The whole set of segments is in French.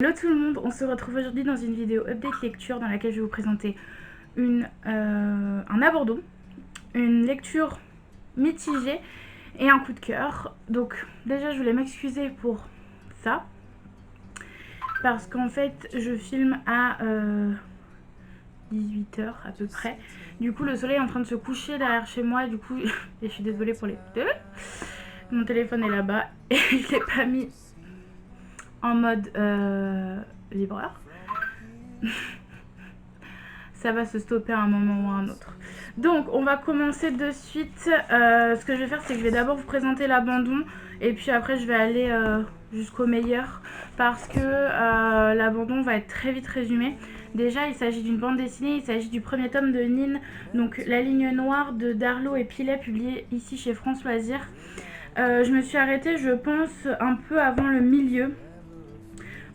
Hello tout le monde, on se retrouve aujourd'hui dans une vidéo update lecture dans laquelle je vais vous présenter un abandon, une lecture mitigée et un coup de cœur. Donc déjà je voulais m'excuser pour ça parce qu'en fait je filme à 18 h à peu près. Du coup le soleil est en train de se coucher derrière chez moi, du coup et je suis désolée pour les deux. Mon téléphone est là-bas et je l'ai pas mis en mode vibreur. Ça va se stopper à un moment ou à un autre. Donc on va commencer de suite. Ce que je vais faire, c'est que je vais d'abord vous présenter l'abandon et puis après je vais aller jusqu'au meilleur parce que l'abandon va être très vite résumé. Déjà il s'agit d'une bande dessinée, il s'agit du premier tome de Nin, donc La ligne noire de Darlo et Pilet, publié ici chez France Loisirs. Je me suis arrêtée, je pense, un peu avant le milieu.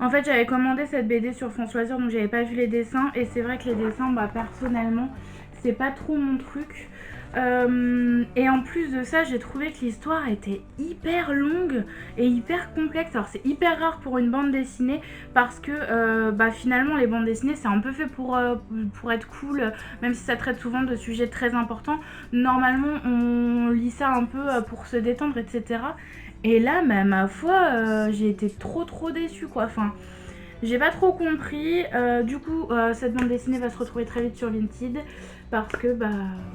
En fait, j'avais commandé cette BD sur France Loisirs, donc j'avais pas vu les dessins. Et c'est vrai que les dessins, personnellement, c'est pas trop mon truc. Et en plus de ça, j'ai trouvé que l'histoire était hyper longue et hyper complexe. Alors c'est hyper rare pour une bande dessinée parce que finalement les bandes dessinées c'est un peu fait pour être cool, même si ça traite souvent de sujets très importants. Normalement on lit ça un peu pour se détendre, etc. Et là, ma foi, j'ai été trop déçue quoi. Enfin, j'ai pas trop compris. Du coup, cette bande dessinée va se retrouver très vite sur Vinted parce que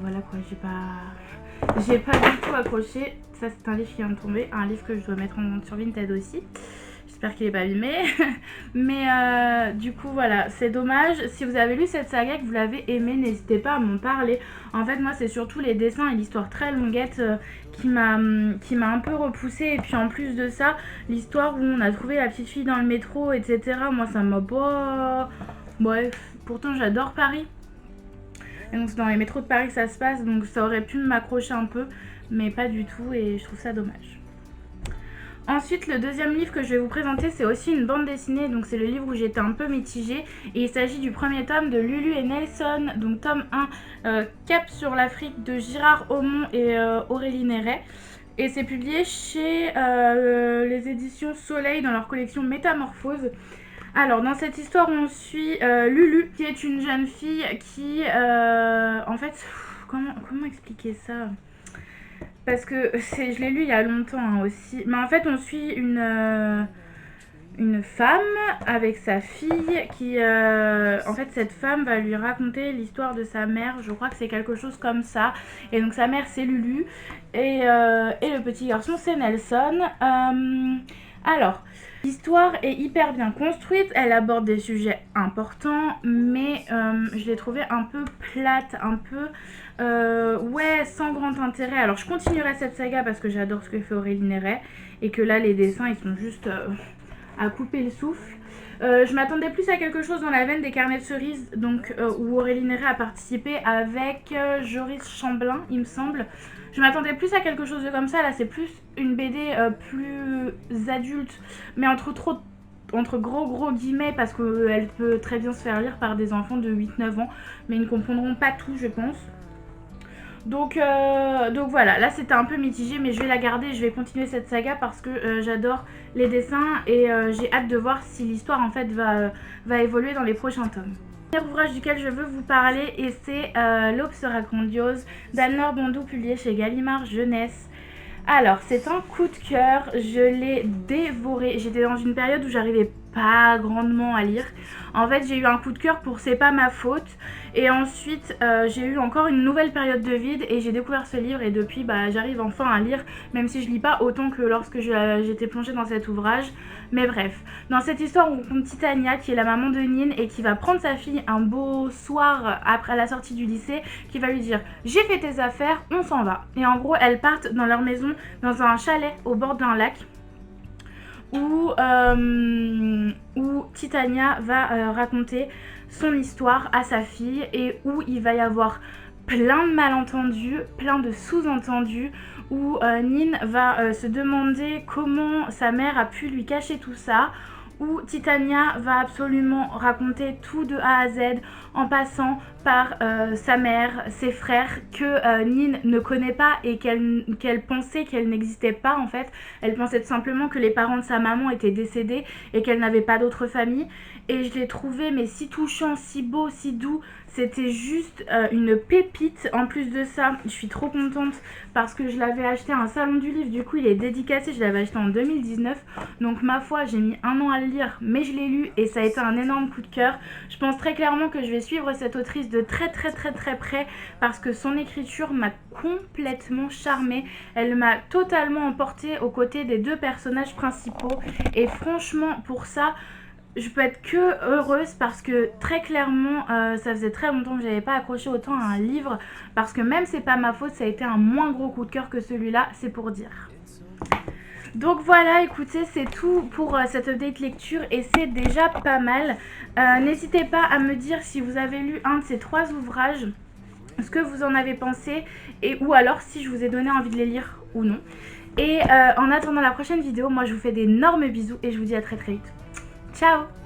voilà quoi, j'ai pas du tout accroché. Ça c'est un livre qui vient de tomber, un livre que je dois mettre en vente sur Vinted aussi. J'espère qu'il est pas abîmé. Mais du coup voilà, c'est dommage. Si vous avez lu cette saga et que vous l'avez aimée, n'hésitez pas à m'en parler. En fait moi c'est surtout les dessins et l'histoire très longuette qui m'a un peu repoussée. Et puis en plus de ça, l'histoire où on a trouvé la petite fille dans le métro, etc. Moi ça m'a pas... Bref, pourtant j'adore Paris. Et donc c'est dans les métros de Paris que ça se passe, donc ça aurait pu m'accrocher un peu, mais pas du tout et je trouve ça dommage. Ensuite, le deuxième livre que je vais vous présenter, c'est aussi une bande dessinée, donc c'est le livre où j'étais un peu mitigée. Et il s'agit du premier tome de Lulu et Nelson, donc tome 1, Cap sur l'Afrique de Girard Aumont et Aurélie Néret. Et c'est publié chez les éditions Soleil dans leur collection Métamorphose. Alors, dans cette histoire, on suit Lulu, qui est une jeune fille qui, en fait, comment expliquer ça ? Parce que je l'ai lu il y a longtemps aussi. Mais en fait, on suit une femme avec sa fille qui... en fait, cette femme va lui raconter l'histoire de sa mère. Je crois que c'est quelque chose comme ça. Et donc, sa mère, c'est Lulu. Et le petit garçon, c'est Nelson. Alors, l'histoire est hyper bien construite. Elle aborde des sujets importants. Mais je l'ai trouvée un peu plate, un peu... ouais, sans grand intérêt. Alors je continuerai cette saga parce que j'adore ce que fait Aurélie Néret et que là les dessins ils sont juste à couper le souffle. Je m'attendais plus à quelque chose dans la veine des carnets de cerises, donc où Aurélie Néret a participé avec Joris Chamblin, il me semble. Je m'attendais plus à quelque chose de comme ça. Là c'est plus une BD plus adulte, mais entre gros guillemets parce qu'elle peut très bien se faire lire par des enfants de 8-9 ans, mais ils ne comprendront pas tout je pense. Donc voilà, là c'était un peu mitigé, mais je vais la garder, je vais continuer cette saga parce que j'adore les dessins et j'ai hâte de voir si l'histoire en fait va évoluer dans les prochains tomes. Le dernier ouvrage duquel je veux vous parler et c'est L'aube sera grandiose d'Anne-Laure Bondou, publié chez Gallimard Jeunesse. Alors c'est un coup de cœur, je l'ai dévoré, j'étais dans une période où j'arrivais pas grandement à lire. En fait j'ai eu un coup de cœur pour C'est pas ma faute et ensuite j'ai eu encore une nouvelle période de vide et j'ai découvert ce livre et depuis j'arrive enfin à lire, même si je lis pas autant que lorsque j'étais plongée dans cet ouvrage. Mais bref, dans cette histoire on rencontre Titania qui est la maman de Nin et qui va prendre sa fille un beau soir après la sortie du lycée, qui va lui dire j'ai fait tes affaires, on s'en va. Et en gros elles partent dans leur maison, dans un chalet au bord d'un lac où Titania va raconter son histoire à sa fille et où il va y avoir plein de malentendus, plein de sous-entendus, où Nin va se demander comment sa mère a pu lui cacher tout ça, où Titania va absolument raconter tout de A à Z en passant par sa mère, ses frères que Nin ne connaît pas et qu'elle pensait qu'elle n'existait pas en fait. Elle pensait tout simplement que les parents de sa maman étaient décédés et qu'elle n'avait pas d'autre famille. Et je l'ai trouvé mais si touchant, si beau, si doux. C'était juste une pépite. En plus de ça, je suis trop contente parce que je l'avais acheté à un salon du livre. Du coup, il est dédicacé. Je l'avais acheté en 2019. Donc, ma foi, j'ai mis 1 an à le lire, mais je l'ai lu et ça a été un énorme coup de cœur. Je pense très clairement que je vais suivre cette autrice de très près parce que son écriture m'a complètement charmée. Elle m'a totalement emportée aux côtés des 2 personnages principaux. Et franchement, pour ça, je peux être que heureuse parce que très clairement ça faisait très longtemps que j'avais pas accroché autant à un livre, parce que même c'est pas ma faute, ça a été un moins gros coup de cœur que celui-là, c'est pour dire. Donc voilà, écoutez, c'est tout pour cette update lecture et c'est déjà pas mal. N'hésitez pas à me dire si vous avez lu un de ces 3 ouvrages, ce que vous en avez pensé, ou alors si je vous ai donné envie de les lire ou non. Et en attendant la prochaine vidéo, moi je vous fais d'énormes bisous et je vous dis à très vite. Ciao!